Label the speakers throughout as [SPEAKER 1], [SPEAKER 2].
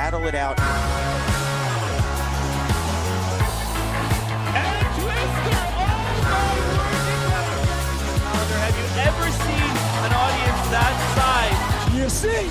[SPEAKER 1] battle it out.
[SPEAKER 2] Have you ever seen an audience that size?
[SPEAKER 3] You see?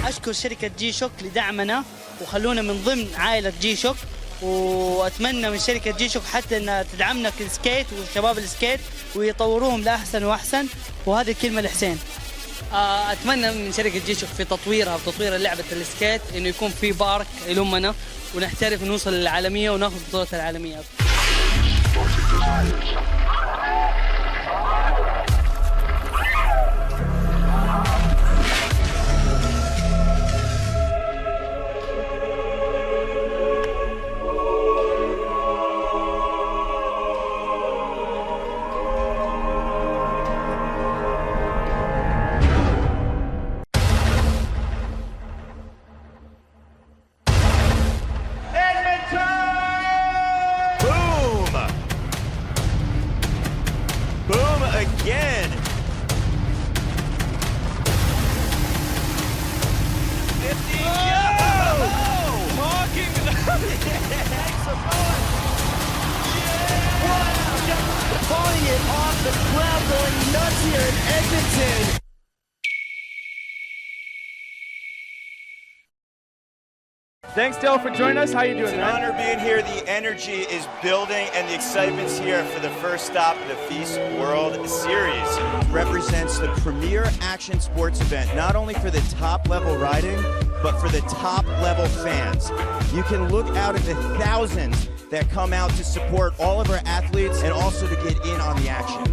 [SPEAKER 4] أشكر شركة جي شوك لدعمنا وخلونا من ضمن عائلة جي شوك، وأتمنى من شركة جي شوك حتى أنها تدعمنا كالسكيت وشباب السكيت ويطوروهم لأحسن وأحسن. وهذه الكلمة لحسين. أتمنى من شركة جي شوك في تطويرها وتطوير لعبة السكيت إنه يكون في بارك يلمنا ونحترف نوصل للعالمية وناخذ بطولات العالمية.
[SPEAKER 1] Again. 50. Talking
[SPEAKER 3] Pulling it off the crowd going nuts here in Edmonton.
[SPEAKER 2] Thanks, Dale, for joining us. How you doing,
[SPEAKER 1] It's an
[SPEAKER 2] man?
[SPEAKER 1] honor being here. The energy is building and the excitement's here for the first stop of the FISE World Series. Represents the premier action sports event, not only for the top level riding, but for the top level fans. You can look out at the thousands that come out to support all of our athletes and also to get in on the action.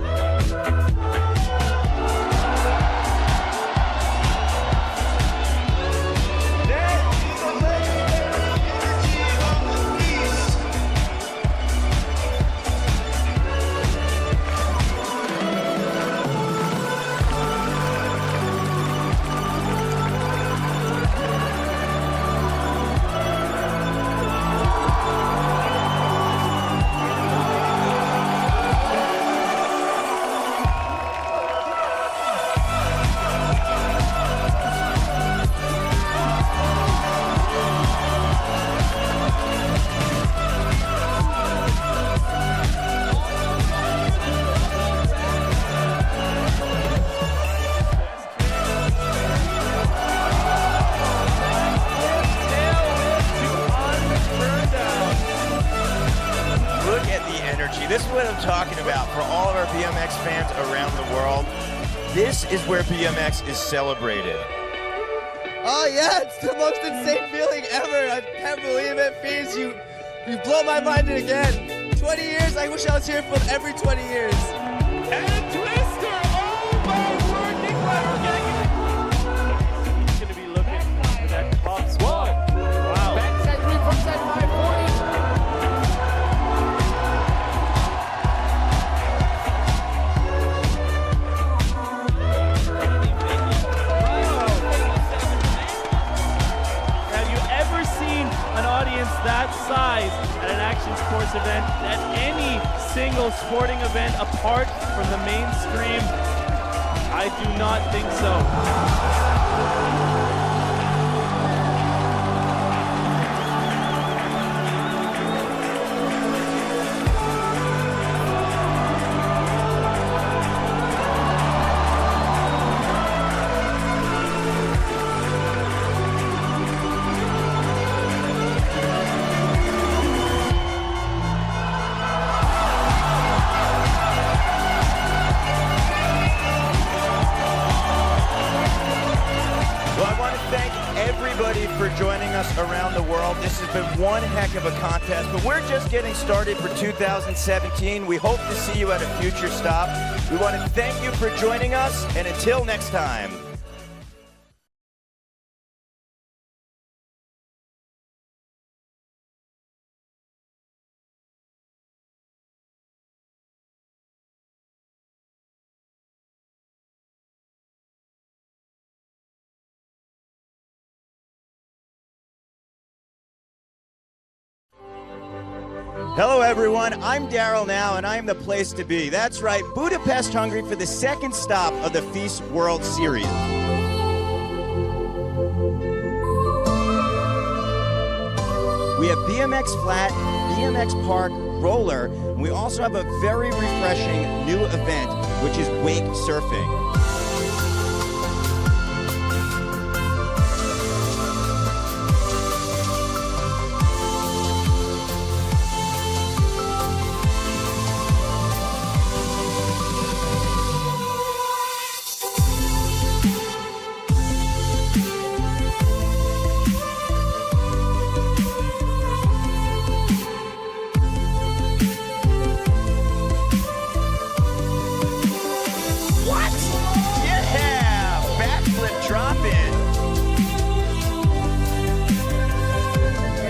[SPEAKER 1] This is what I'm talking about for all of our BMX fans around the world. This is where BMX is celebrated.
[SPEAKER 3] Oh yeah, it's the most insane feeling ever. I can't believe it, FISE. You blow my mind again. 20 years, I wish I was here for every 20 years.
[SPEAKER 2] And a twister! Oh my word, Nikolai, we're going to be looking for that top spot. Wow.
[SPEAKER 5] Backside 3, frontside 540.
[SPEAKER 2] That size at an action sports event, at any single sporting event apart from the mainstream? I do not think so.
[SPEAKER 1] joining us around the world. This has been one heck of a contest, but we're just getting started for 2017. We hope to see you at a future stop. We want to thank you for joining us, and until next time. Hello everyone, I'm Daryl now and I'm the place to be. That's right, Budapest, Hungary for the second stop of the FISE World Series. We have BMX flat, BMX park, roller, and we also have a very refreshing new event, which is wake surfing.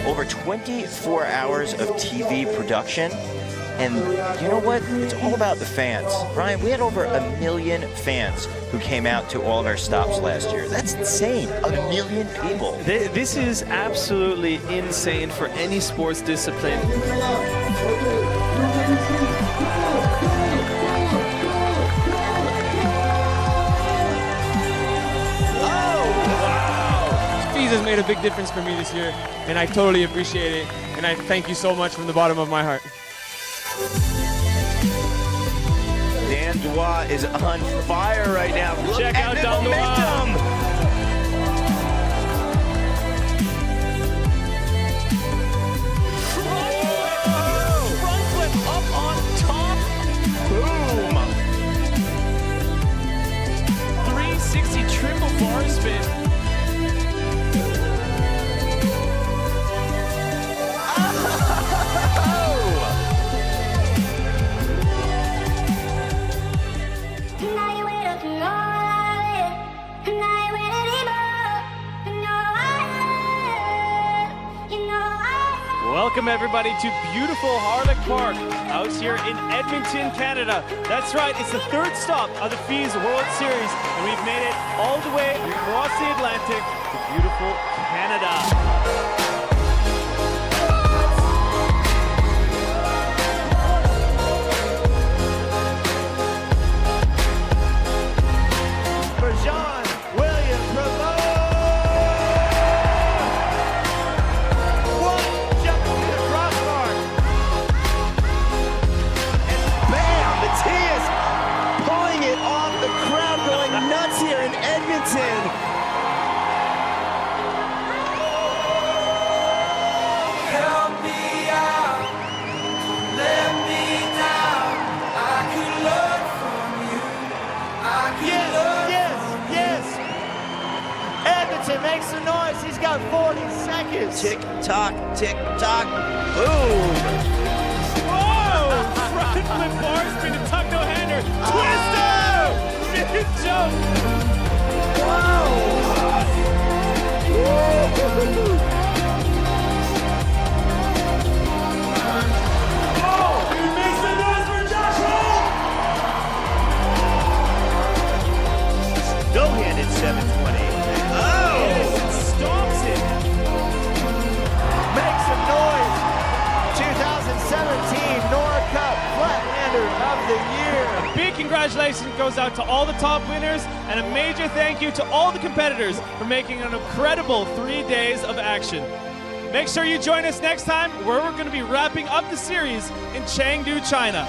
[SPEAKER 1] Over 24 hours of TV production, and you know what? It's all about the fans. Ryan, we had over 1 million fans who came out to all of our stops last year. That's insane, 1 million people.
[SPEAKER 2] This is absolutely insane for any sports discipline.
[SPEAKER 6] Has made a big difference for me this year, and I totally appreciate it, and I thank you so much from the bottom of my heart.
[SPEAKER 1] Dan Dubois is on fire right now.
[SPEAKER 2] Check out Dan Dubois. Front flip up on top. Boom. 360 triple bar spin. Welcome everybody to beautiful Harlech Park out here in Edmonton, Canada. That's right, it's the third stop of the FISE World Series, and we've made it all the way across the Atlantic to beautiful Canada.
[SPEAKER 7] Make some noise. He's got 40 seconds.
[SPEAKER 1] Tick tock, boom.
[SPEAKER 2] Whoa! Front flip bar spin to tuck no hander. Twister! Mid jump.
[SPEAKER 1] Wow!
[SPEAKER 2] Oh! Make some noise for Josh Hall!
[SPEAKER 1] No-handed 720.
[SPEAKER 2] Stomps it.
[SPEAKER 7] Make some noise. 2017 Nora Cup Flatlander of the Year.
[SPEAKER 2] A big congratulations goes out to all the top winners, and a major thank you to all the competitors for making an incredible 3 days of action. Make sure you join us next time, where we're going to be wrapping up the series in Chengdu, China.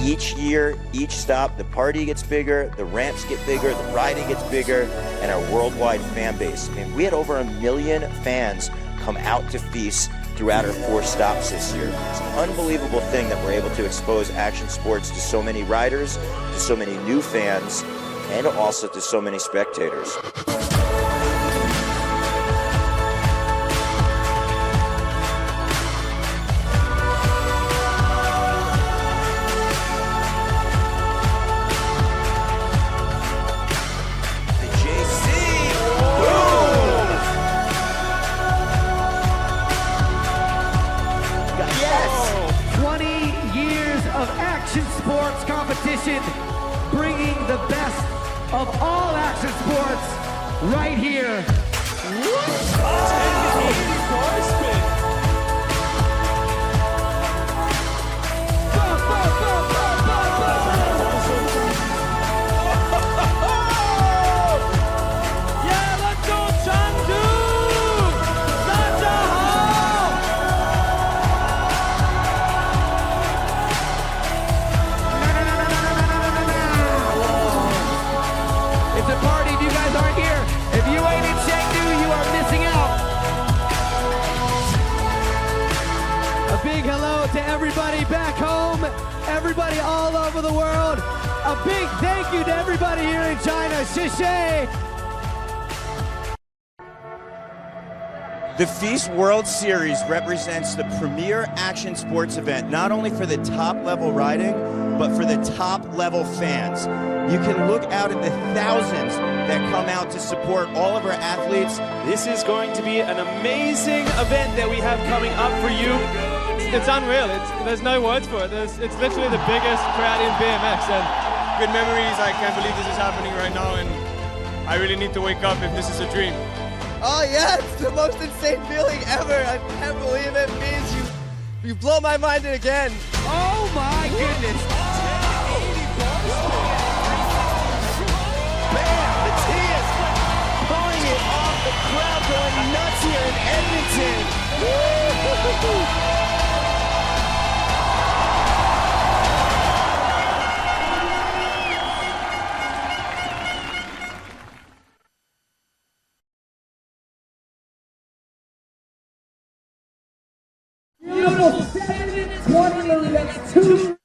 [SPEAKER 1] each year, each stop, the party gets bigger, the ramps get bigger, the riding gets bigger, and our worldwide fan base. I mean, we had over 1 million fans come out to FISE throughout our 4 stops this year. It's an unbelievable thing that we're able to expose action sports to so many riders, to so many new fans, and also to so many spectators.
[SPEAKER 8] Of action sports competition, bringing the best of all action sports right here. To everybody back home, everybody all over the world, a big thank you to everybody here in China. Xie.
[SPEAKER 1] The FISE World Series represents the premier action sports event, not only for the top-level riding, but for the top-level fans. You can look out at the thousands that come out to support all of our athletes.
[SPEAKER 2] This is going to be an amazing event that we have coming up for you. It's unreal. There's no words for it. It's literally the biggest crowd in BMX. And
[SPEAKER 6] Good memories. I can't believe this is happening right now, and I really need to wake up if this is a dream.
[SPEAKER 3] Oh yeah, it's the most insane feeling ever. I can't believe it. Means you blow my mind again.
[SPEAKER 8] Oh my goodness.
[SPEAKER 7] Bam! The Tias pulling it off, the crowd going nuts here in Edmonton. Woo!
[SPEAKER 8] Beautiful 7 minutes 20, that's 2.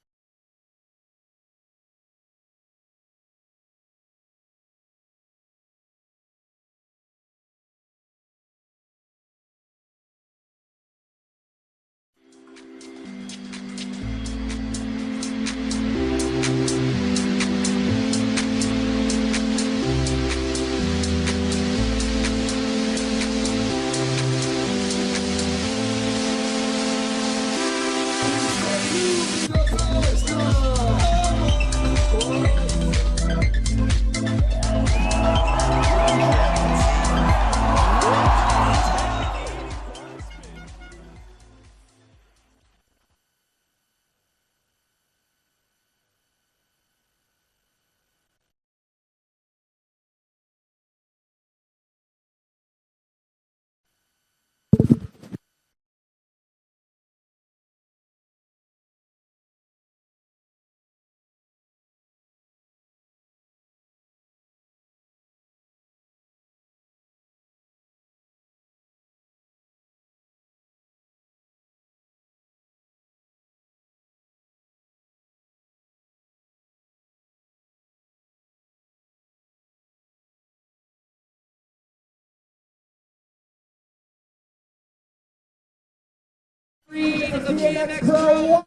[SPEAKER 8] The BMX Pro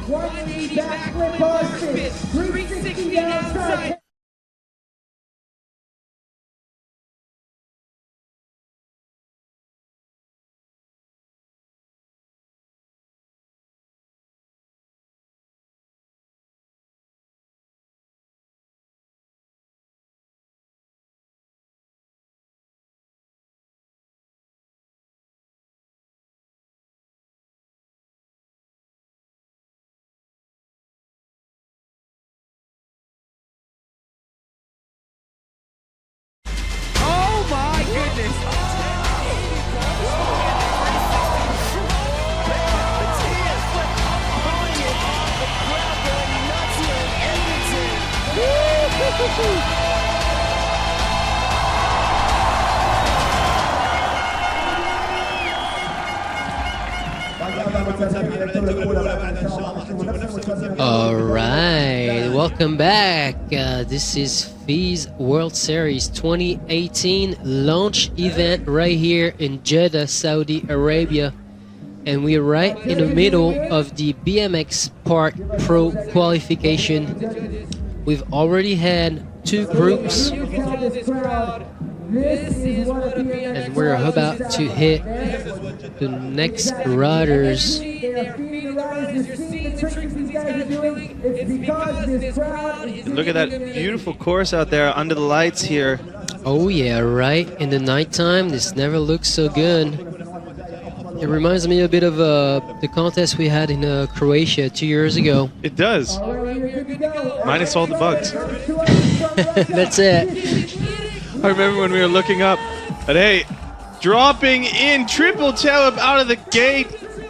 [SPEAKER 8] 180 backflip bar spin, 360 outside.
[SPEAKER 9] All right, welcome back. This is FISE World Series 2018 launch event right here in Jeddah, Saudi Arabia. And we're right in the middle of the BMX Park Pro Qualification. We've already had 2 groups. And we're about to hit the next riders.
[SPEAKER 10] Look at that beautiful course out there under the lights here.
[SPEAKER 9] Oh yeah, right. In the nighttime, this never looks so good. It reminds me a bit of the contest we had in Croatia 2 years ago.
[SPEAKER 10] It does. Minus all the bugs.
[SPEAKER 9] That's it.
[SPEAKER 10] I remember when we were looking up, but hey, dropping in triple tail out of the gate,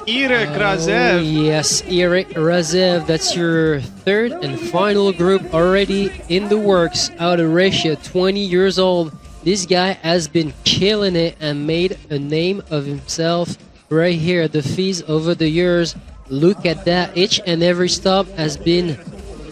[SPEAKER 10] Eric Razev.
[SPEAKER 9] Yes, Eric Razev. That's your 3rd and final group already in the works out of Russia, 20 years old. This guy has been killing it and made a name of himself right here at the FISE over the years. Look at that. Each and every stop has been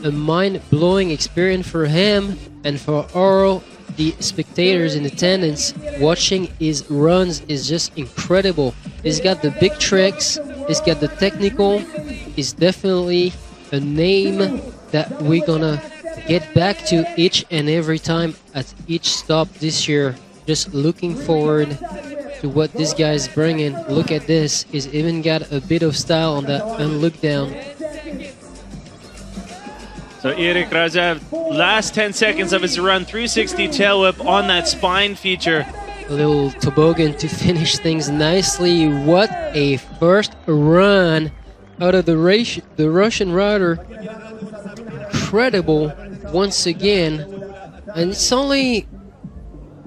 [SPEAKER 9] a mind-blowing experience for him and for all the spectators in attendance. Watching his runs is just incredible. He's got the big tricks, he's got the technical. He's definitely a name that we're gonna get back to each and every time at each stop this year. Just looking forward to what this guy is bringing. Look at this, he's even got a bit of style on that unlook down.
[SPEAKER 10] So Eric Razev, last 10 seconds of his run, 360 tail whip on that spine feature.
[SPEAKER 9] A little toboggan to finish things nicely. What a first run out of the Russian rider. Incredible once again. And it's only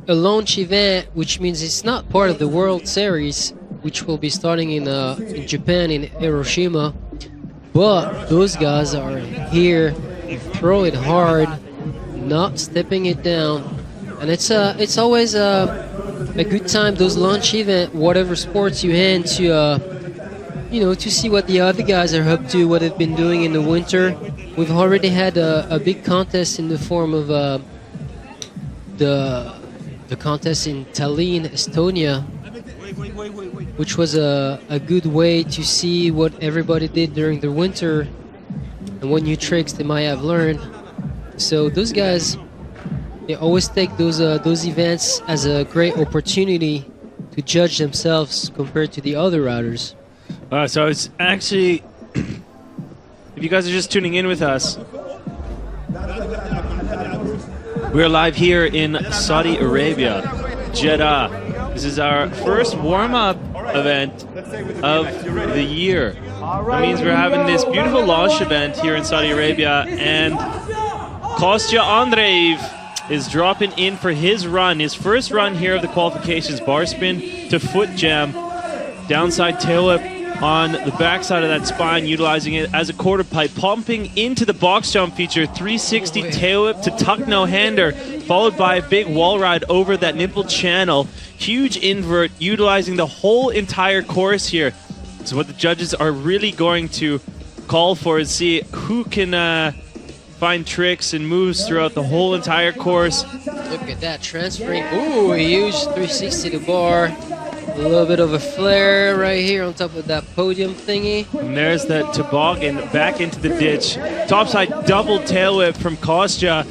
[SPEAKER 9] a launch event, which means it's not part of the World Series, which will be starting in Japan, in Hiroshima. But those guys are here, throw it hard, not stepping it down. And it's always a good time, those launch event, whatever sports you hand, to to see what the other guys are up to, what they've been doing in the winter. We've already had a big contest in the form of the contest in Tallinn, Estonia, which was a good way to see what everybody did during the winter and what new tricks they might have learned. So those guys, they always take those events as a great opportunity to judge themselves compared to the other riders.
[SPEAKER 10] So it's actually, if you guys are just tuning in with us, we're live here in Saudi Arabia, Jeddah. This is our first warm-up event of the year. That means we're having this beautiful launch event here in Saudi Arabia, and Kostya Andreev is dropping in for his run, his first run here of the qualifications. Bar spin to foot jam, downside tail whip on the backside of that spine, utilizing it as a quarter pipe, pumping into the box jump feature, 360 tail whip to tuck no hander, followed by a big wall ride over that nipple channel. Huge invert, utilizing the whole entire course here. So what the judges are really going to call for is see who can find tricks and moves throughout the whole entire course.
[SPEAKER 9] Look at that, transferring. Ooh, a huge 360 to bar. A little bit of a flare right here on top of that podium thingy.
[SPEAKER 10] And there's that toboggan back into the ditch. Topside double tail whip from Kostya.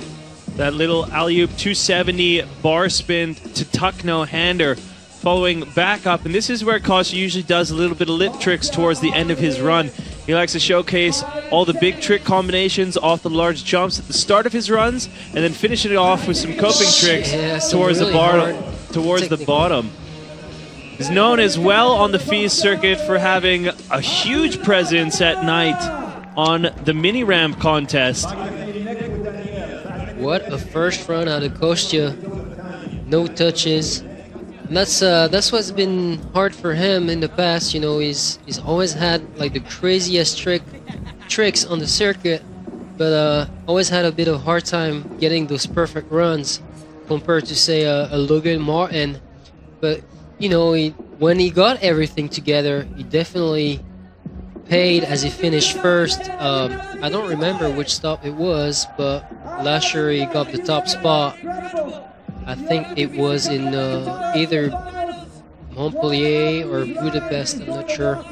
[SPEAKER 10] That little alley-oop 270 bar spin to tuck no hander. Following back up, and this is where Kostya usually does a little bit of lip tricks towards the end of his run. He likes to showcase all the big trick combinations off the large jumps at the start of his runs, and then finishing it off with some coping tricks towards
[SPEAKER 9] really
[SPEAKER 10] the bottom. He's known as well on the FISE circuit for having a huge presence at night on the mini ramp contest.
[SPEAKER 9] What a first run out of Kostya. No touches. And that's what's been hard for him in the past. You know, he's always had like the craziest tricks on the circuit, but always had a bit of hard time getting those perfect runs compared to say a Logan Martin. But you know, when he got everything together, he definitely paid as he finished first. I don't remember which stop it was, but last year he got the top spot. I think it was in either Montpellier or Budapest, I'm not sure.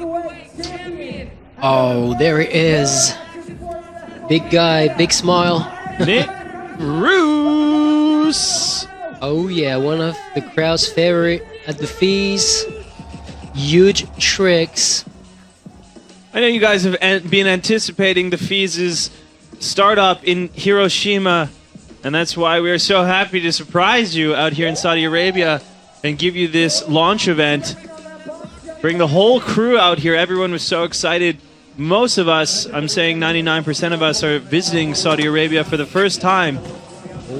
[SPEAKER 9] Oh, there he is. Big guy, big smile.
[SPEAKER 10] Nick Roos.
[SPEAKER 9] Oh yeah, one of the crowd's favorite at the FISE. Huge tricks.
[SPEAKER 10] I know you guys have been anticipating the FISE's startup in Hiroshima, and that's why we are so happy to surprise you out here in Saudi Arabia and give you this launch event. Bring the whole crew out here. Everyone was so excited. Most of us, I'm saying 99% of us, are visiting Saudi Arabia for the first time.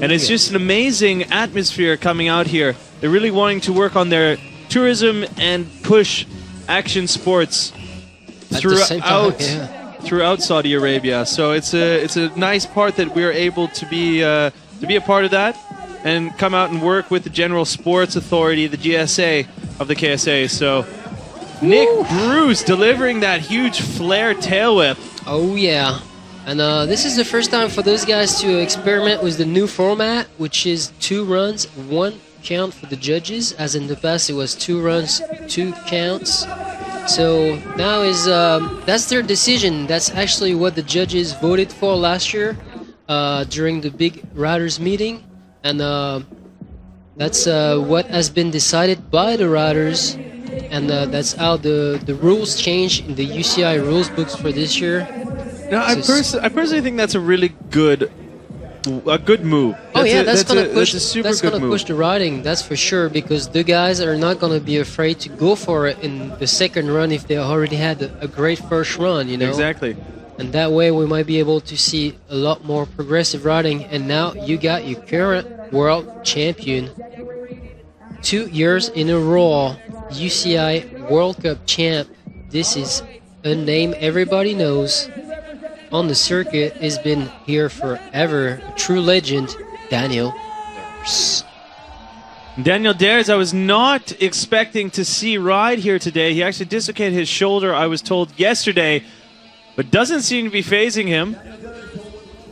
[SPEAKER 10] And it's just an amazing atmosphere coming out here. They're really wanting to work on their tourism and push action sports throughout Saudi Arabia. So it's a nice part that we're able to be a part of that and come out and work with the General Sports Authority, the GSA of the KSA. So Nick Bruce delivering that huge flare tail whip.
[SPEAKER 9] Oh yeah. And this is the first time for those guys to experiment with the new format, which is 2 runs, 1 count for the judges. As in the past, it was 2 runs, 2 counts. So now is that's their decision. That's actually what the judges voted for last year during the big riders meeting, and that's what has been decided by the riders, and that's how the rules change in the UCI rules books for this year.
[SPEAKER 10] No, I personally think that's a really good move.
[SPEAKER 9] That's gonna
[SPEAKER 10] move.
[SPEAKER 9] push the riding, that's for sure, because the guys are not gonna be afraid to go for it in the second run if they already had a great first run, you know.
[SPEAKER 10] Exactly.
[SPEAKER 9] And that way we might be able to see a lot more progressive riding. And now you got your current world champion, 2 years in a row, UCI World Cup champ. This is a name everybody knows on the circuit, has been here forever. A true legend, Daniel Dares.
[SPEAKER 10] Daniel Dares, I was not expecting to see ride here today. He actually dislocated his shoulder, I was told yesterday, but doesn't seem to be phasing him.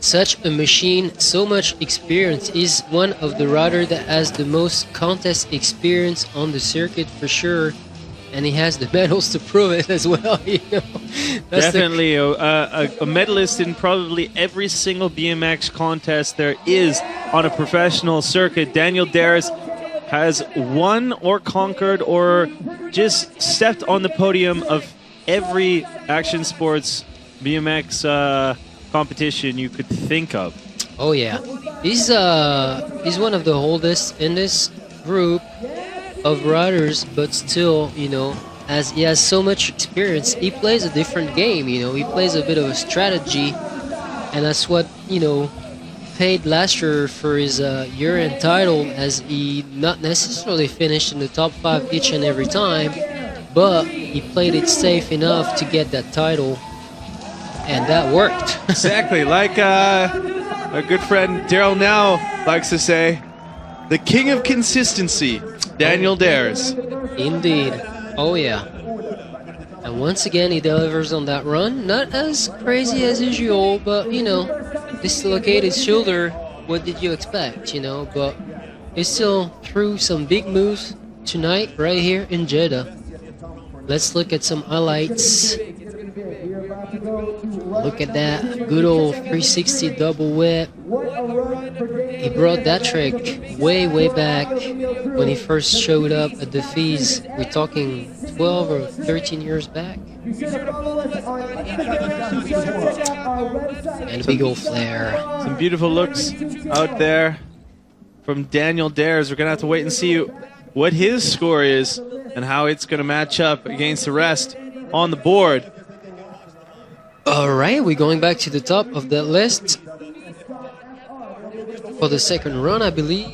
[SPEAKER 9] Such a machine, so much experience. He's one of the riders that has the most contest experience on the circuit for sure. And he has the medals to prove it as well, you know. That's
[SPEAKER 10] definitely a medalist in probably every single BMX contest there is on a professional circuit. Daniel Dares has won or conquered or just stepped on the podium of every action sports BMX competition you could think of.
[SPEAKER 9] Oh yeah, he's one of the oldest in this group of riders, but still, you know, as he has so much experience, he plays a different game, you know. He plays a bit of a strategy, and that's what, you know, paid last year for his year-end title, as he not necessarily finished in the top 5 each and every time, but he played it safe enough to get that title, and that worked.
[SPEAKER 10] Exactly, like our good friend Daryl now likes to say, the king of consistency, Daniel Dares.
[SPEAKER 9] Indeed. Oh yeah. And once again he delivers on that run. Not as crazy as usual, but you know, dislocated shoulder, what did you expect, you know? But he still threw some big moves tonight right here in Jeddah. Let's look at some highlights. Look at that good old 360 double whip. He brought that trick way back when he first showed up at the FISE. We're talking 12 or 13 years back. And a big old flare.
[SPEAKER 10] Some beautiful looks out there from Daniel Dares. We're going to have to wait and see what his score is and how it's going to match up against the rest on the board.
[SPEAKER 9] All right, we're going back to the top of that list for the second run, I believe.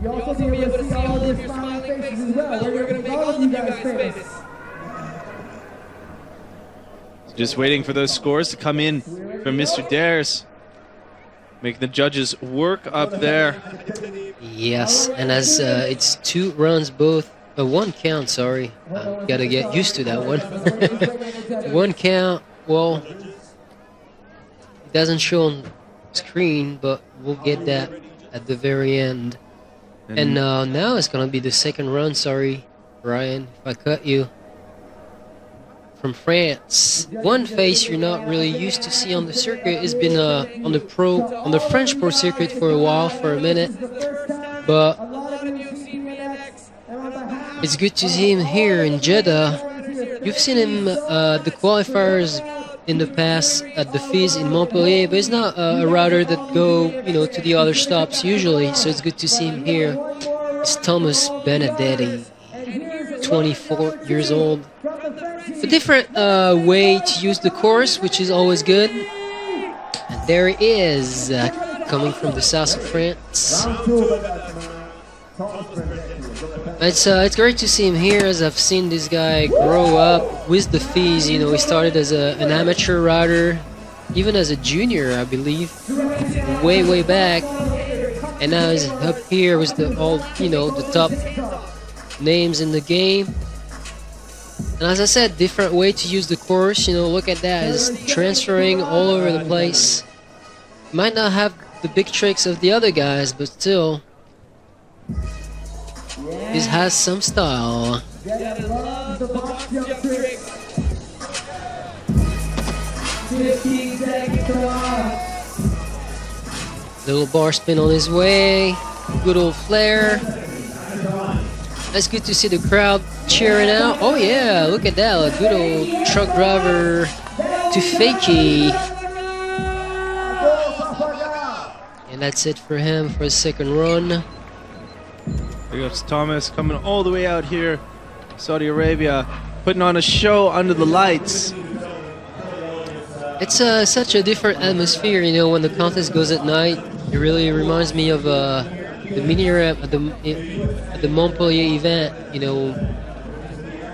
[SPEAKER 8] You also be able to see all your smile faces as well. We're going to make all of you guys famous.
[SPEAKER 10] Just waiting for those scores to come in from Mr. Dares. Making the judges work up there.
[SPEAKER 9] Yes, and as it's 2 runs both 1 count, sorry. Gotta get used to that one. 1 count, well, it doesn't show on screen, but we'll get that at the very end. And now it's gonna be the second run, sorry, Ryan, if I cut you. From France. One face you're not really used to see on the circuit has been on the French pro circuit for a while, for a minute. But it's good to see him here in Jeddah. You've seen him the qualifiers in the past at the FISE in Montpellier, but he's not a rider that go, to the other stops usually. So it's good to see him here. It's Thomas Benedetti, 24 years old. A different way to use the course, which is always good. And there he is, coming from the south of France. It's great to see him here, as I've seen this guy grow up with the FISE. He started as an amateur rider, even as a junior, I believe, way back. And now he's up here with the top names in the game. And as I said, different way to use the course. Look at that, it's transferring all over the place. Might not have the big tricks of the other guys, but still, this has some style. Little bar spin on his way, good old flare. That's good to see the crowd cheering out. Oh yeah, look at that, a good old truck driver to Fakey. And that's it for him for his second run.
[SPEAKER 10] Here goes Thomas coming all the way out here, Saudi Arabia, putting on a show under the lights.
[SPEAKER 9] It's such a different atmosphere, when the contest goes at night. It really reminds me of the mini ramp at the Montpellier event,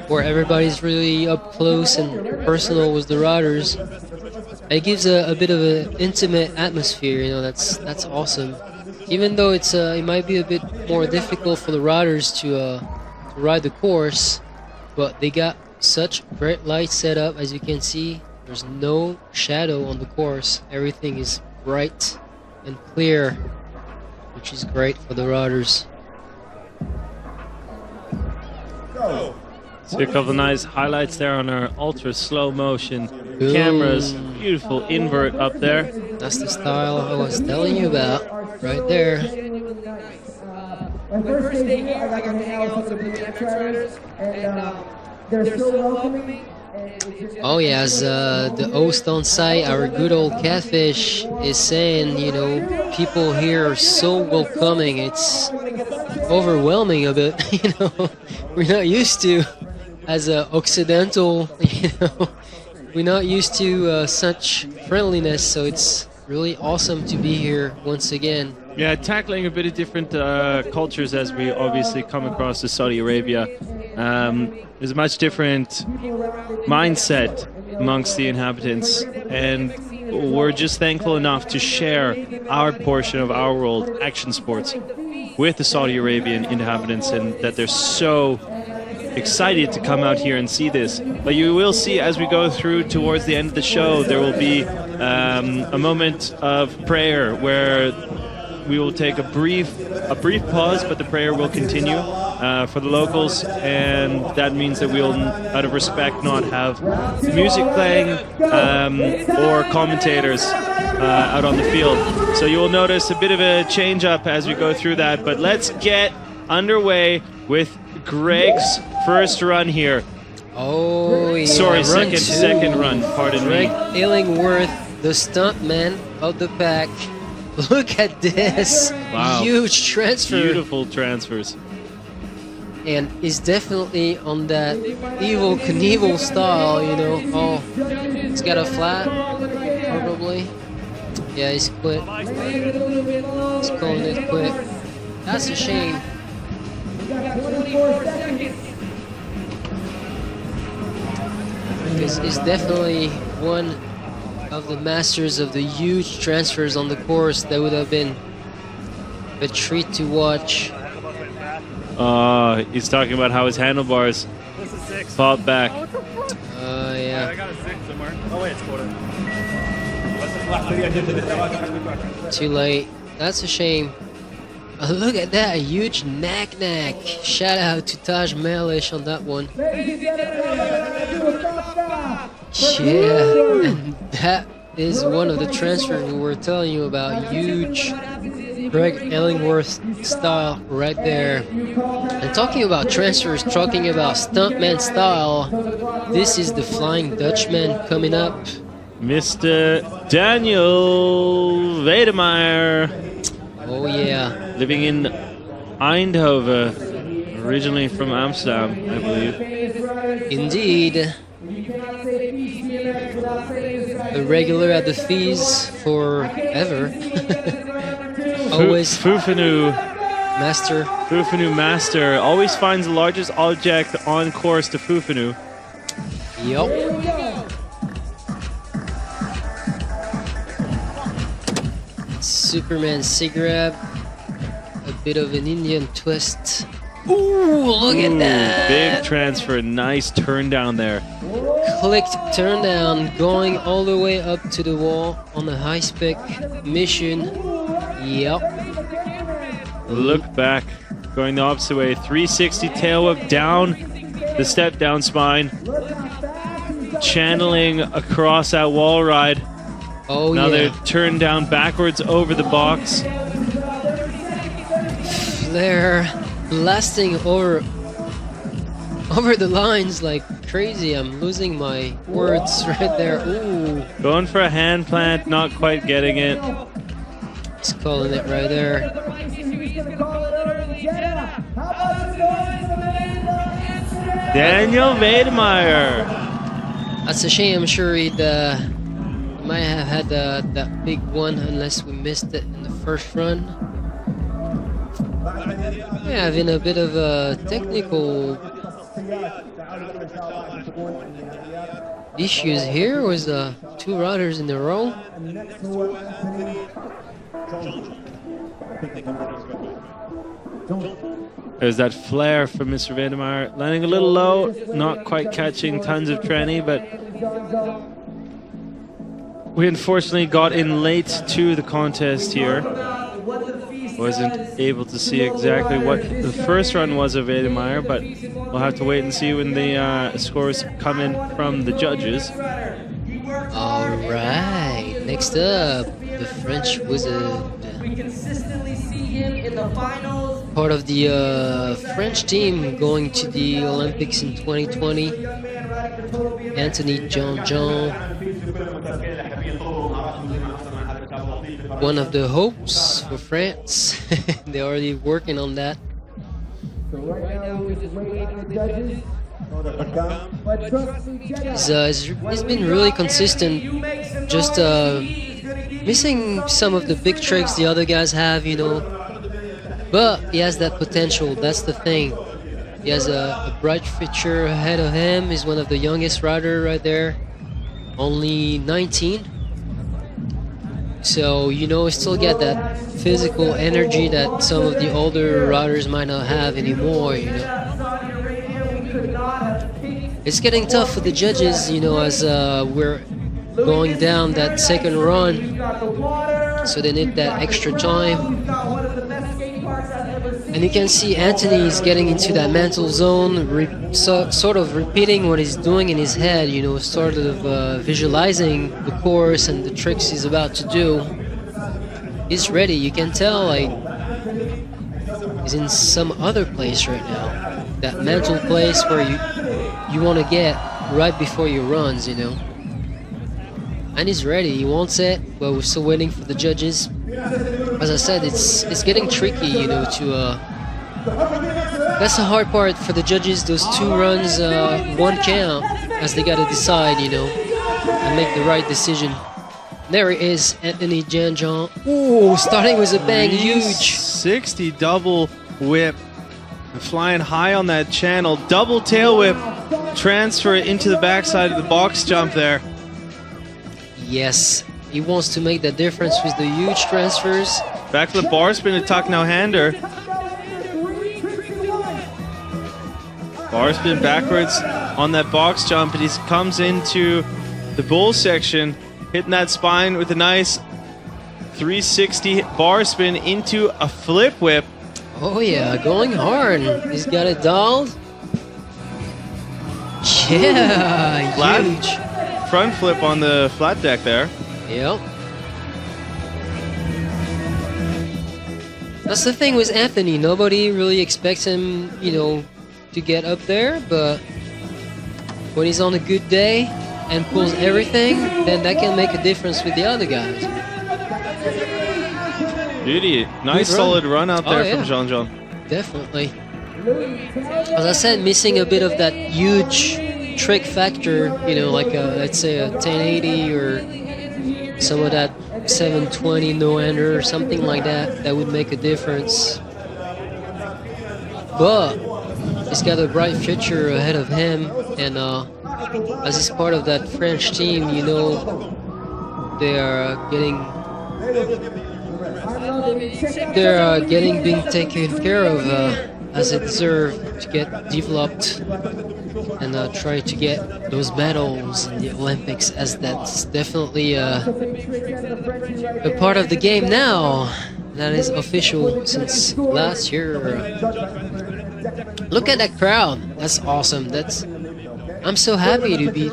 [SPEAKER 9] where everybody's really up close and personal with the riders. It gives a bit of an intimate atmosphere, that's awesome. Even though it might be a bit more difficult for the riders to ride the course, but they got such bright lights set up, as you can see. There's no shadow on the course. Everything is bright and clear, which is great for the riders.
[SPEAKER 10] See a couple of nice highlights there on our ultra slow motion cameras. Beautiful invert up there.
[SPEAKER 9] That's the style I was telling you about, right there.
[SPEAKER 5] My first day here, I got to hang out with some BMX riders, and they're still welcoming me.
[SPEAKER 9] Oh yeah, as the host on site, our good old Catfish, is saying, people here are so welcoming. It's overwhelming a bit, We're not used to, as a Occidental, we're not used to such friendliness, so it's really awesome to be here once again.
[SPEAKER 10] Yeah, tackling a bit of different cultures as we obviously come across to Saudi Arabia. There's a much different mindset amongst the inhabitants, and we're just thankful enough to share our portion of our world, action sports, with the Saudi Arabian inhabitants, and that they're so excited to come out here and see this. But you will see as we go through towards the end of the show, there will be a moment of prayer where we will take a brief pause, but the prayer will continue for the locals, and that means that we'll, out of respect, not have music playing or commentators out on the field. So you will notice a bit of a change up as we go through that, but let's get underway with Greg's first run here.
[SPEAKER 9] Oh yeah,
[SPEAKER 10] sorry, second run, pardon
[SPEAKER 9] Greg
[SPEAKER 10] me.
[SPEAKER 9] Illingworth, the stuntman of the pack. Look at this.
[SPEAKER 10] Wow.
[SPEAKER 9] Huge transfer.
[SPEAKER 10] Beautiful transfers.
[SPEAKER 9] And he's definitely on that Evel Knievel style, Oh, he's got a flat, probably. Yeah, he's quit. He's calling it quit. That's a shame. Because he's definitely one of the masters of the huge transfers on the course. That would have been a treat to watch.
[SPEAKER 10] He's talking about how his handlebars fought back.
[SPEAKER 9] Yeah.
[SPEAKER 2] I got a 6 somewhere. Oh wait, it's quarter.
[SPEAKER 9] Too late. That's a shame. Look at that, a huge knack. Shout out to Taj Malish on that one. Yeah, and that is one of the transfers we were telling you about. Huge Greg Ellingworth style right there. And talking about transfers, talking about stuntman style, this is the Flying Dutchman coming up.
[SPEAKER 10] Mr. Daniel Wedemeyer.
[SPEAKER 9] Oh yeah.
[SPEAKER 10] Living in Eindhoven, originally from Amsterdam, I believe.
[SPEAKER 9] Indeed. A regular at the FISE forever. Always
[SPEAKER 10] Fufanu
[SPEAKER 9] master.
[SPEAKER 10] Fufanu master always finds the largest object on course to Fufanu.
[SPEAKER 9] Yup. Superman C-grab. A bit of an Indian twist. Ooh, look at that!
[SPEAKER 10] Big transfer, nice turn down there.
[SPEAKER 9] Clicked turn down, going all the way up to the wall on a high spec mission. Yep.
[SPEAKER 10] Look back, going the opposite way. 360 tail whip down the step down spine. Channeling across that wall ride.
[SPEAKER 9] Oh,
[SPEAKER 10] Another
[SPEAKER 9] yeah.
[SPEAKER 10] turn down backwards over the box.
[SPEAKER 9] They're blasting over the lines like crazy. I'm losing my words right there. Ooh.
[SPEAKER 10] Going for a hand plant, not quite getting it.
[SPEAKER 9] He's calling it right there.
[SPEAKER 10] Daniel Wedemeyer.
[SPEAKER 9] That's a shame. I'm sure he'd might have had that big one unless we missed it in the first run. We're having a bit of a technical issues here. Was 2 riders in a row.
[SPEAKER 10] There's that flare from Mr. Wedemeyer. Landing a little low, not quite catching tons of tranny, but we unfortunately got in late to the contest here. Wasn't able to see exactly what the first run was of Wedemeyer, but we'll have to wait and see when the scores come in from the judges.
[SPEAKER 9] All right, next up, the French Wizard. Part of the French team going to the Olympics in 2020. Anthony Jean-Jean. One of the hopes for France. They're already working on that. He's been really consistent, just missing some of the big tricks the other guys have, you know. But he has that potential, that's the thing. He has a bright future ahead of him. He's one of the youngest riders right there, only 19. So, you know, still get that physical energy that some of the older riders might not have anymore, you know. It's getting tough for the judges, you know, as we're going down that second run. So they need that extra time. And you can see Anthony is getting into that mental zone, sort of repeating what he's doing in his head, you know, sort of visualizing the course and the tricks he's about to do. He's ready. You can tell, like, he's in some other place right now. That mental place where you want to get right before your runs, you know. And he's ready. He wants it, but we're still waiting for the judges. As I said, it's getting tricky, you know, to that's the hard part for the judges, those 2 runs, 1 count, as they gotta decide, you know, and make the right decision. There he is, Anthony Jean-Jean. Ooh, starting with a bang, huge.
[SPEAKER 11] 60 double whip, flying high on that channel, double tail whip, transfer it into the backside of the box jump there.
[SPEAKER 9] Yes, he wants to make that difference with the huge transfers.
[SPEAKER 11] Back to the bar spin, a tuck now hander. Bar spin backwards on that box jump, and he comes into the bull section, hitting that spine with a nice 360 bar spin into a flip whip.
[SPEAKER 9] Oh yeah, going hard. He's got it dialed. Yeah,
[SPEAKER 11] Flat
[SPEAKER 9] huge.
[SPEAKER 11] front flip on the flat deck there.
[SPEAKER 9] Yep. That's the thing with Anthony. Nobody really expects him, you know, to get up there, but when he's on a good day and pulls everything, then that can make a difference with the other guys.
[SPEAKER 11] Beauty. Nice solid run out there from Jean-Jean.
[SPEAKER 9] Definitely. As I said, missing a bit of that huge trick factor, you know, like let's say a 1080 or some of that 720 no-hander or something like that, that would make a difference. But he's got a bright future ahead of him, and as he's part of that French team, you know, they are being taken care of as they deserve to get developed and try to get those medals in the Olympics, as that's definitely a part of the game now. That is official since last year. Look at that crowd. That's awesome. I'm so happy to be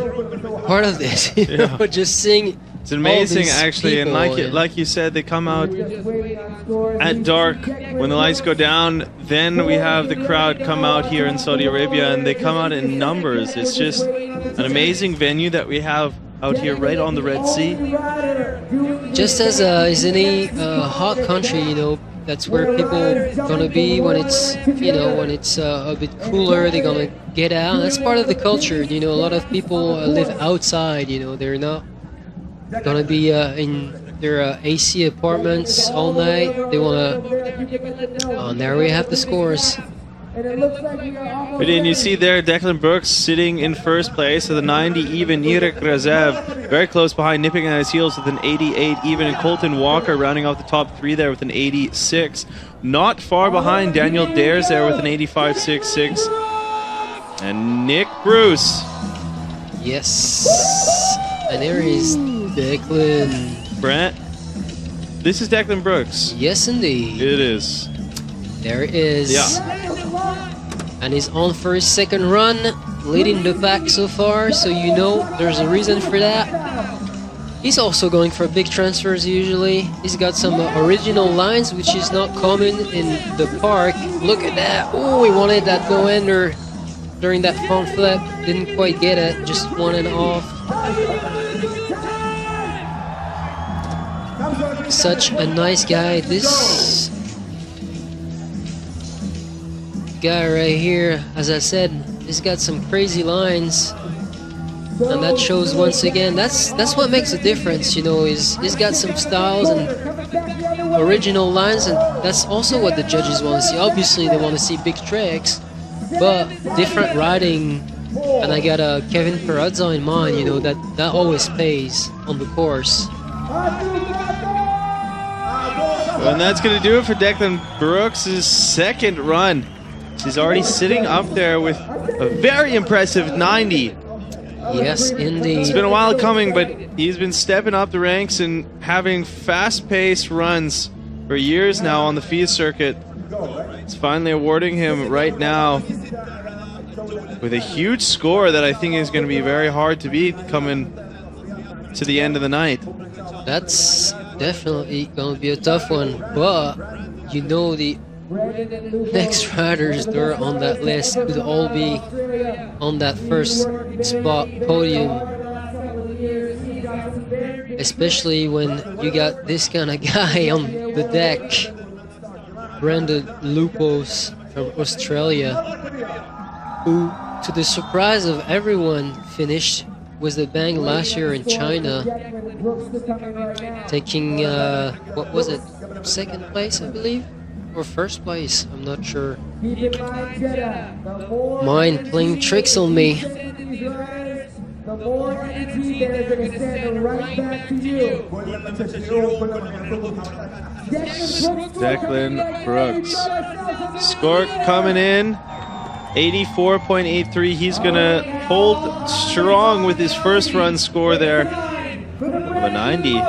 [SPEAKER 9] part of this. You know, just seeing.
[SPEAKER 11] It's amazing, actually,
[SPEAKER 9] people,
[SPEAKER 11] and like you said, they come out at dark when the lights go down. Then we have the crowd come out here in Saudi Arabia, and they come out in numbers. It's just an amazing venue that we have out here right on the Red Sea.
[SPEAKER 9] Just as any hot country, you know, that's where people gonna be when it's, you know, when it's a bit cooler. They're gonna get out. That's part of the culture. You know, a lot of people live outside. You know, they're not gonna be in their AC apartments all night. They wanna. Oh, there we have the scores.
[SPEAKER 11] But then you see there Declan Brooks sitting in first place with a 90 even. Irek Razev very close behind, nipping at his heels with an 88 even. And Colton Walker rounding off the top three there with an 86. Not far behind, Daniel Dares there with an 85.66. And Nick Bruce.
[SPEAKER 9] Yes. And there is Declan.
[SPEAKER 11] Brent, this is Declan Brooks.
[SPEAKER 9] Yes, indeed.
[SPEAKER 11] It is.
[SPEAKER 9] There it is.
[SPEAKER 11] Yeah.
[SPEAKER 9] And he's on for his second run, leading the pack so far, so you know there's a reason for that. He's also going for big transfers usually. He's got some original lines, which is not common in the park. Look at that. Oh, he wanted that no-hander during that front flip. Didn't quite get it, just one and off. Such a nice guy. This guy right here, as I said, he's got some crazy lines, and that shows once again. That's what makes a difference, you know. He's got some styles and original lines, and that's also what the judges want to see. Obviously, they want to see big tricks, but different riding. And I got Kevin Perazza in mind, you know, that always pays on the course.
[SPEAKER 11] And that's going to do it for Declan Brooks' second run. He's already sitting up there with a very impressive 90.
[SPEAKER 9] Yes, indeed.
[SPEAKER 11] It's been a while coming, but he's been stepping up the ranks and having fast-paced runs for years now on the FISE circuit. It's finally awarding him right now with a huge score that I think is going to be very hard to beat coming to the end of the night.
[SPEAKER 9] That's definitely going to be a tough one, but you know the next riders that are on that list could all be on that first spot podium, especially when you got this kind of guy on the deck, Brandon Lupos from Australia, who, to the surprise of everyone, finished with the bang last year in China, taking what was it, second place, I believe? Or first place, I'm not sure. Mind playing tricks on me.
[SPEAKER 11] Declan Brooks. Score coming in 84.83. He's going to hold strong with his first run score there of a 90.
[SPEAKER 9] All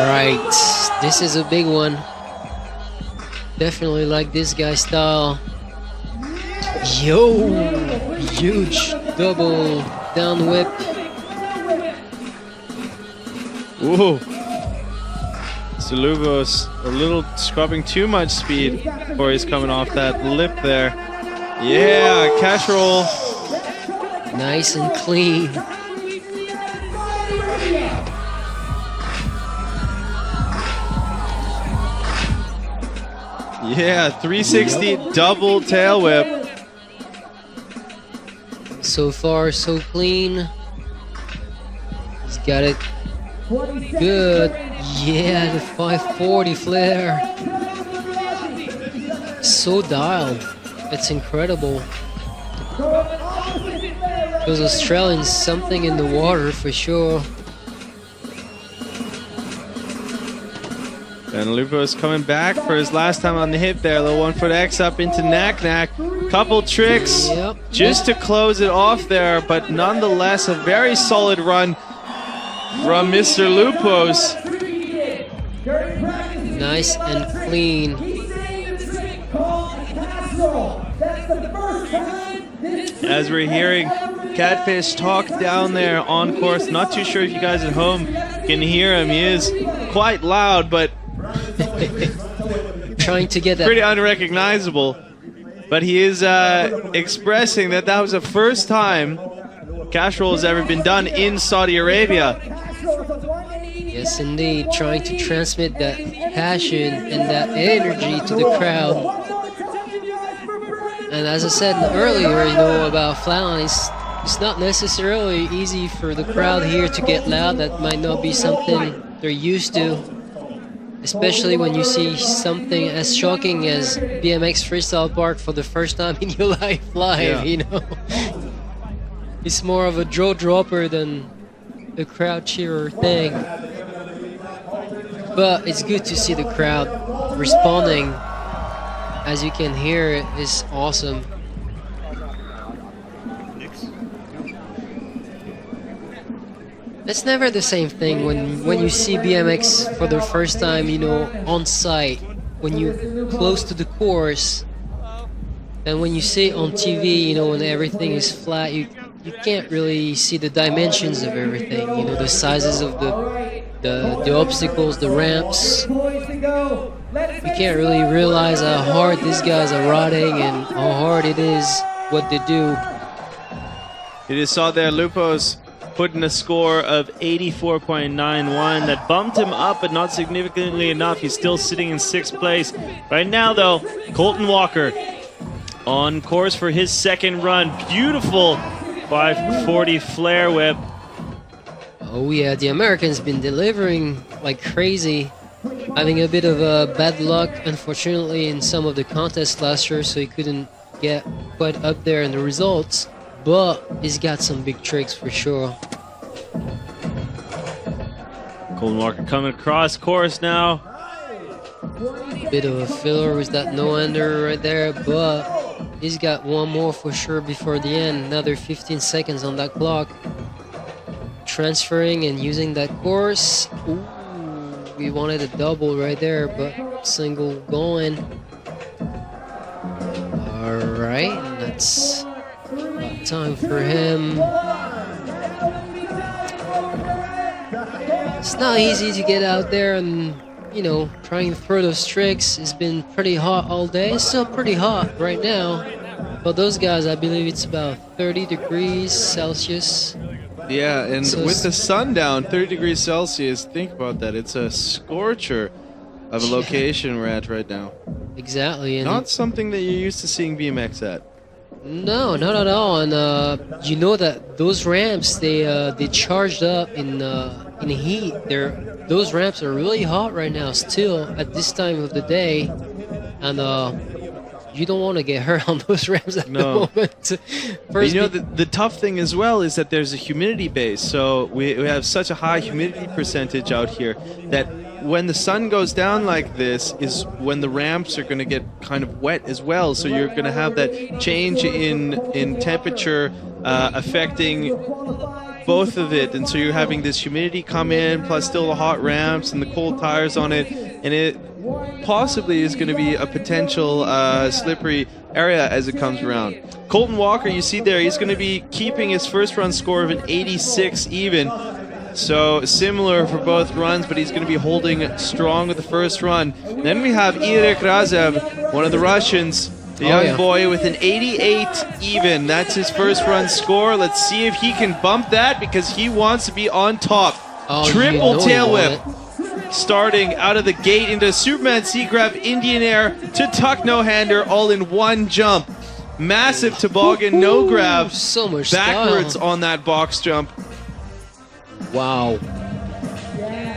[SPEAKER 9] right, this is a big one. Definitely like this guy's style. Yo, huge double down whip.
[SPEAKER 11] Ooh. Lubos a little scrubbing too much speed before he's coming off that lip there. Yeah, cash roll.
[SPEAKER 9] Nice and clean.
[SPEAKER 11] Yeah, 360 double tail whip.
[SPEAKER 9] So far, so clean. He's got it good. Yeah, the 540 flare. So dialed. It's incredible. Those Australians, something in the water for sure.
[SPEAKER 11] And Lupo's coming back for his last time on the hip there. Little 1 foot X up into knack. Couple tricks just to close it off there, but nonetheless a very solid run from Mr. Lupos.
[SPEAKER 9] Nice and clean.
[SPEAKER 11] As we're hearing Catfish talk down there on course, not too sure if you guys at home can hear him. He is quite loud, but
[SPEAKER 9] trying to get that
[SPEAKER 11] pretty unrecognizable. But he is expressing that that was the first time cash roll has ever been done in Saudi Arabia.
[SPEAKER 9] Yes, indeed, trying to transmit that passion and that energy to the crowd. And as I said earlier, you know, about flatline, it's not necessarily easy for the crowd here to get loud. That might not be something they're used to, especially when you see something as shocking as BMX Freestyle Park for the first time in your life live, you know. It's more of a jaw dropper than a crowd cheerer thing. But it's good to see the crowd responding. As you can hear, it is awesome. It's never the same thing when you see BMX for the first time, you know, on site, when you're close to the course, and when you see it on TV, you know, when everything is flat, you can't really see the dimensions of everything, you know, the sizes of the obstacles, the ramps. You can't really realize how hard these guys are riding and how hard it is what they do.
[SPEAKER 11] You just saw there Lupos putting a score of 84.91 that bumped him up, but not significantly enough. He's still sitting in 6th place. Right now, though, Colton Walker on course for his second run. Beautiful 540 flare whip.
[SPEAKER 9] Oh yeah, the American's been delivering like crazy. Having a bit of bad luck, unfortunately, in some of the contests last year, so he couldn't get quite up there in the results. But he's got some big tricks for sure.
[SPEAKER 11] Colton Walker coming across course now.
[SPEAKER 9] Bit of a filler with that no-ender right there, but he's got one more for sure before the end. Another 15 seconds on that clock. Transferring and using that course. Ooh, we wanted a double right there, but single going. All right, that's about time for him. It's not easy to get out there and, you know, trying to throw those tricks. It's been pretty hot all day. It's still pretty hot right now. But those guys, I believe it's about 30 degrees Celsius.
[SPEAKER 11] Yeah, and
[SPEAKER 9] So
[SPEAKER 11] with the sun down, 30 degrees Celsius, think about that. It's a scorcher of a location we're at right now.
[SPEAKER 9] Exactly. And
[SPEAKER 11] Not something that you're used to seeing BMX at.
[SPEAKER 9] No, not at all. And you know that those ramps, they charged up in heat. Those ramps are really hot right now still at this time of the day. And you don't want to get hurt on those ramps at the moment.
[SPEAKER 11] But you know, the tough thing as well is that there's a humidity base. So we have such a high humidity percentage out here that when the sun goes down like this is when the ramps are going to get kind of wet as well. So you're going to have that change in temperature affecting both of it. And so you're having this humidity come in, plus still the hot ramps and the cold tires on it. And it possibly is going to be a potential slippery area as it comes around. Colton Walker, you see there, he's going to be keeping his first run score of an 86 even. So similar for both runs, but he's going to be holding strong with the first run. Then we have Irek Razev, one of the Russians, the young boy with an 88 even. That's his first run score. Let's see if he can bump that because he wants to be on top. Triple tail whip. Starting out of the gate into Superman C-Grab, Indian Air to tuck no-hander all in one jump. Massive toboggan, no grab.
[SPEAKER 9] So much
[SPEAKER 11] backwards
[SPEAKER 9] style.
[SPEAKER 11] on that box jump.
[SPEAKER 9] Wow.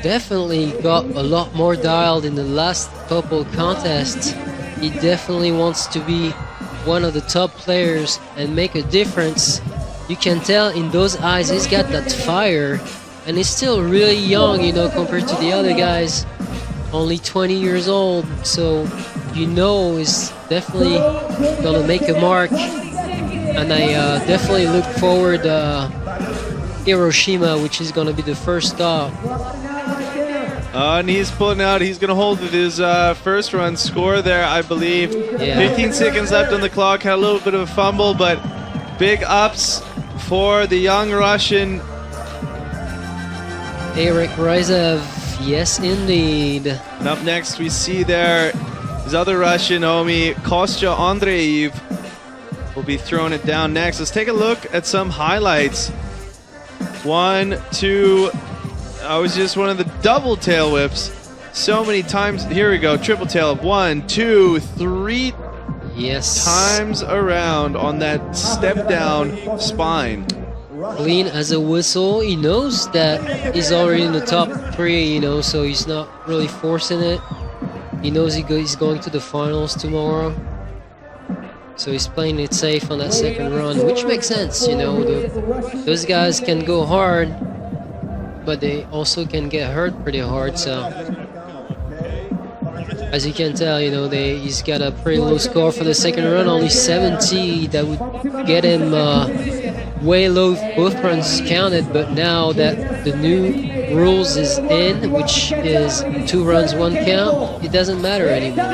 [SPEAKER 9] Definitely got a lot more dialed in the last couple contests. He definitely wants to be one of the top players and make a difference. You can tell in those eyes he's got that fire, and he's still really young, you know, compared to the other guys. Only 20 years old, so you know he's definitely gonna make a mark. And I definitely look forward Hiroshima, which is gonna be the first stop.
[SPEAKER 11] And he's pulling out. He's going to hold his first run score there, I believe.
[SPEAKER 9] Yeah.
[SPEAKER 11] 15 seconds left on the clock. Had a little bit of a fumble, but big ups for the young Russian.
[SPEAKER 9] Irek Razev, yes indeed.
[SPEAKER 11] And up next we see there his other Russian homie, Kostya Andreev, will be throwing it down next. Let's take a look at some highlights. 1, 2... I was just one of the double tail whips so many times. Here we go, triple tail whip. 1, 2, 3 times around on that step down spine.
[SPEAKER 9] Clean as a whistle. He knows that he's already in the top 3, you know, so he's not really forcing it. He knows he's going to the finals tomorrow, so he's playing it safe on that second run, which makes sense, you know. Those guys can go hard, but they also can get hurt pretty hard. So as you can tell, you know, he's got a pretty low score for the second run, only 70. That would get him way low if both runs counted. But now that the new rules is in, which is 2 runs 1 count, it doesn't matter anymore.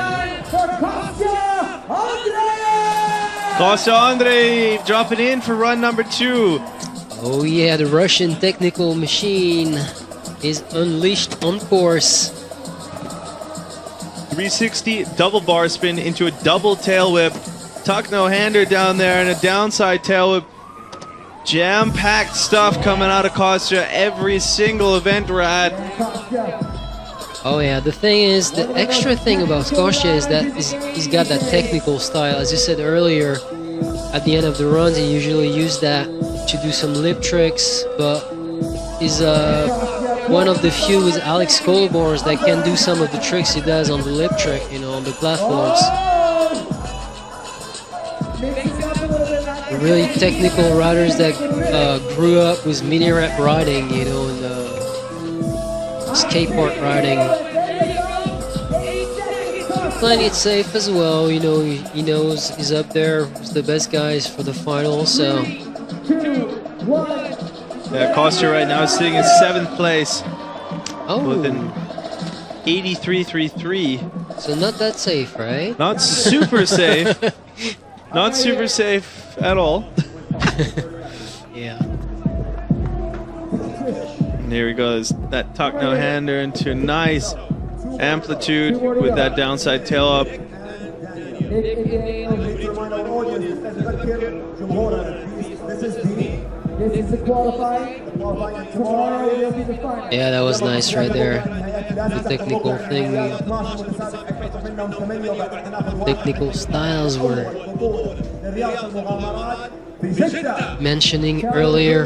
[SPEAKER 11] Kostya Andreev dropping in for run number 2.
[SPEAKER 9] Oh yeah, the Russian technical machine is unleashed on course.
[SPEAKER 11] 360 double bar spin into a double tail whip. Tuck no-hander down there and a downside tail whip. Jam-packed stuff coming out of Kostya every single event we're at.
[SPEAKER 9] Oh yeah, the thing is, the extra thing about Kostya is that he's got that technical style. As you said earlier, at the end of the runs he usually use that to do some lip tricks, but he's one of the few with Alex Kolobors that can do some of the tricks he does on the lip trick, you know, on the platforms. Really technical riders that grew up with mini rep riding, you know, and skateboard riding. Playing it safe as well, you know. He knows he's up there with the best guys for the final, so.
[SPEAKER 11] Yeah, Kostya right now is sitting in 7th place.
[SPEAKER 9] Oh.
[SPEAKER 11] With an 83.33.
[SPEAKER 9] So not that safe, right?
[SPEAKER 11] Not super safe. Not super safe at all.
[SPEAKER 9] Yeah.
[SPEAKER 11] And here he goes. That tuck no-hander into a nice amplitude with that downside tail up.
[SPEAKER 9] Yeah, that was nice right there. The technical thing, technical styles were mentioning earlier.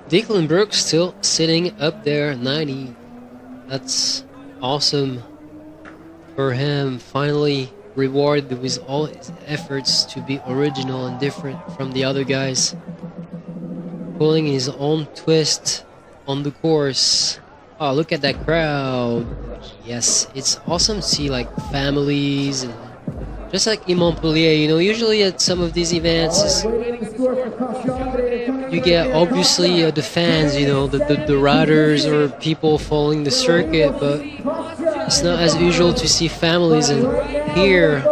[SPEAKER 9] Declan Brooks still sitting up there, 90. That's awesome for him. Finally rewarded with all his efforts to be original and different from the other guys. pulling his own twist on the course. Oh, look at that crowd. Yes, it's awesome to see like families and just like in Montpellier, you know, usually at some of these events, you get obviously the fans, you know, the riders or people following the circuit, but it's not as usual to see families. And here,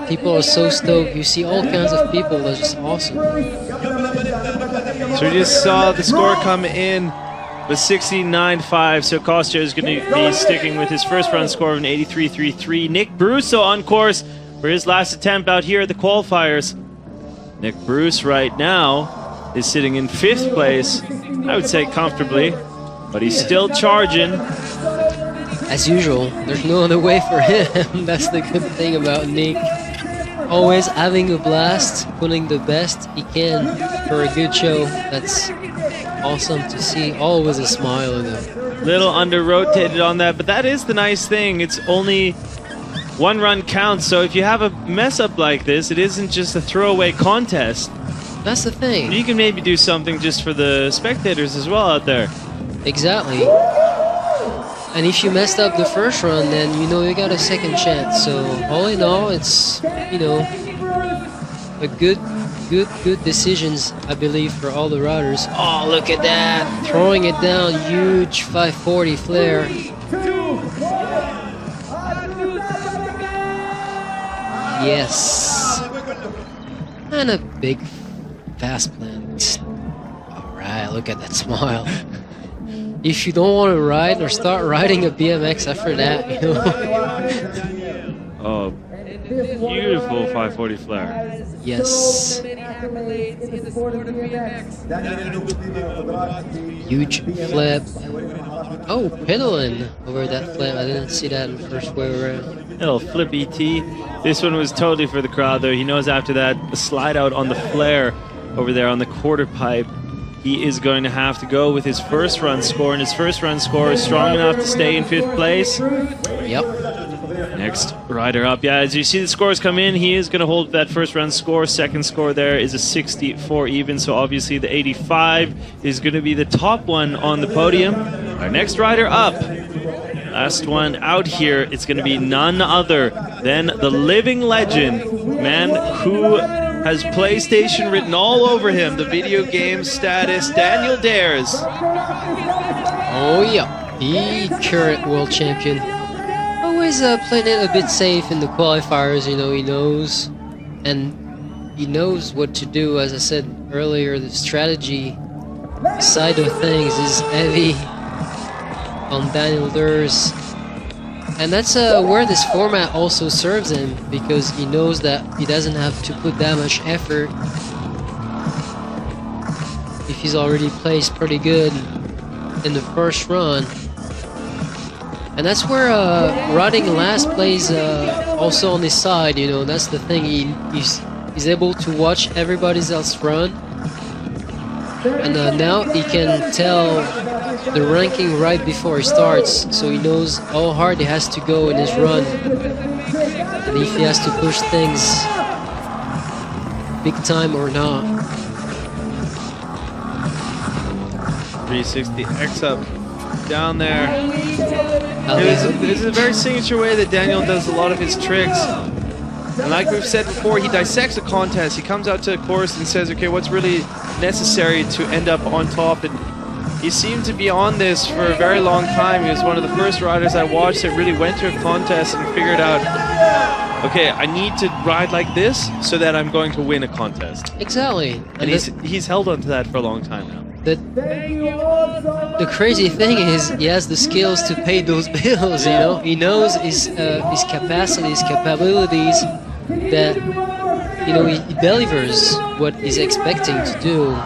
[SPEAKER 9] people are so stoked. You see all kinds of people. That's just awesome.
[SPEAKER 11] So we just saw the score come in with 69.5. So Kostya is going to be sticking with his first run score of an 83.33. Nick Brusso on course for his last attempt out here at the qualifiers. Nick Bruce right now is sitting in 5th place, I would say comfortably, but he's still charging.
[SPEAKER 9] As usual, there's no other way for him. That's the good thing about Nick. Always having a blast, putting the best he can for a good show. That's awesome to see. Always a smile in him.
[SPEAKER 11] Little under-rotated on that, but that is the nice thing. It's only one run counts, so if you have a mess up like this, it isn't just a throwaway contest.
[SPEAKER 9] That's the thing.
[SPEAKER 11] You can maybe do something just for the spectators as well out there.
[SPEAKER 9] Exactly. And if you messed up the first run, then you know you got a second chance. So all in all, it's, you know, a good decisions, I believe, for all the riders. Oh, look at that! Throwing it down, huge 540 flare. Yes. And a big fast plant. Alright, look at that smile. If you don't want to ride or start riding a BMX after that, you know.
[SPEAKER 11] Oh, beautiful 540 flare.
[SPEAKER 9] Yes. Huge flip. Oh, pedaling over that flip. I didn't see that in the first way around.
[SPEAKER 11] Little flip ET. This one was totally for the crowd though. He knows after that slide out on the flare over there on the quarter pipe, he is going to have to go with his first run score, and his first run score is strong enough to stay in 5th place.
[SPEAKER 9] Yep.
[SPEAKER 11] Next rider up. Yeah, as you see the scores come in, he is going to hold that first run score. Second score there is a 64 even, so obviously the 85 is going to be the top one on the podium. Our next rider up, last one out here, it's going to be none other than the living legend, man who has PlayStation written all over him, the video game status, Daniel Dares.
[SPEAKER 9] Oh yeah, the current world champion. Always playing it a bit safe in the qualifiers, you know, he knows. And he knows what to do. As I said earlier, the strategy side of things is heavy on Daniel Dares. And that's where this format also serves him, because he knows that he doesn't have to put that much effort if he's already placed pretty good in the first run. And that's where riding last plays also on his side, you know. That's the thing, he's able to watch everybody else run, and now he can tell the ranking right before he starts, so he knows how hard he has to go in his run, and if he has to push things big time or not.
[SPEAKER 11] 360 X up down there. This is a very signature way that Daniel does a lot of his tricks. And like we've said before, he dissects a contest. He comes out to a course and says, okay, what's really necessary to end up on top? And he seemed to be on this for a very long time. He was one of the first riders I watched that really went to a contest and figured out, okay, I need to ride like this so that I'm going to win a contest.
[SPEAKER 9] Exactly.
[SPEAKER 11] And he's held on to that for a long time now.
[SPEAKER 9] The crazy thing is he has the skills to pay those bills, you know. He knows his capacity, his capabilities, that, you know, he delivers what he's expecting to do.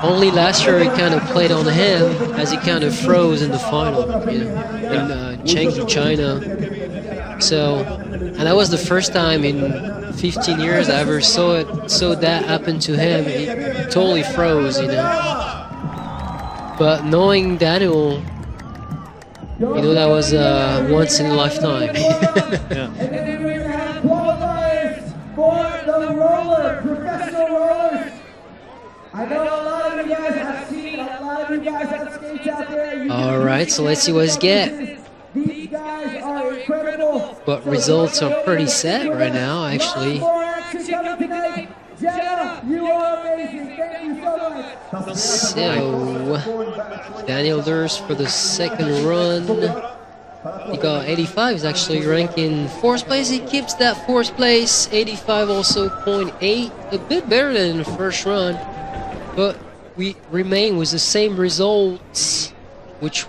[SPEAKER 9] Only last year he kind of played on him as he kind of froze in the final, you know, in Chengdu, China. So, and that was the first time in 15 years I ever saw that happen to him. He totally froze, you know. But knowing Daniel, you know, that was once in a lifetime.
[SPEAKER 11] Yeah.
[SPEAKER 5] For the roller, professional rollers. I know a lot of you you guys have skates out there.
[SPEAKER 9] All right, so let's see what it's get.
[SPEAKER 5] These guys are incredible.
[SPEAKER 9] But results are pretty set right now, actually.
[SPEAKER 5] More action coming tonight. Jeddah, you are amazing. Thank you so much.
[SPEAKER 9] So, Daniel Durst for the second run. He got 85, he's actually ranking 4th place. He keeps that 4th place. 85 also 0.8, a bit better than the first run. But we remain with the same results, which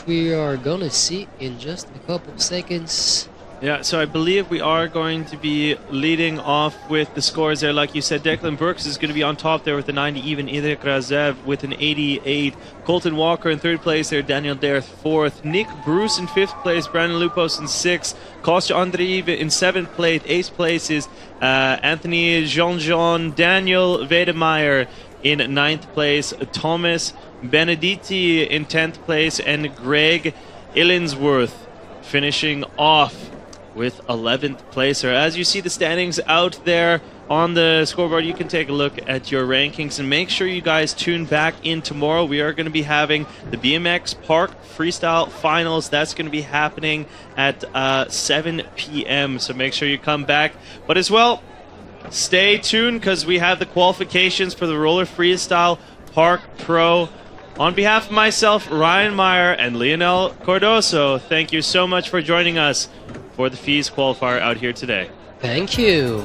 [SPEAKER 9] we are gonna see in just a couple seconds.
[SPEAKER 11] Yeah, so I believe we are going to be leading off with the scores there. Like you said, Declan Burks is going to be on top there with the 90 even. Idrik Razev with an 88. Colton Walker in 3rd place there. Daniel Derth 4th. Nick Bruce in 5th place. Brandon Lupos in 6th. Kostya Andreev in 7th place. 8th place is Anthony Jean-Jean. Daniel Wedemeyer in 9th place. Thomas Benedetti in 10th place. And Greg Illinsworth finishing off with 11th placer. As you see the standings out there on the scoreboard, you can take a look at your rankings and make sure you guys tune back in tomorrow. We are going to be having the BMX Park Freestyle Finals. That's going to be happening at 7 p.m. So make sure you come back. But as well, stay tuned because we have the qualifications for the Roller Freestyle Park Pro. On behalf of myself, Ryan Meyer, and Lionel Cordoso, thank you so much for joining us for the FISE qualifier out here today.
[SPEAKER 9] Thank you.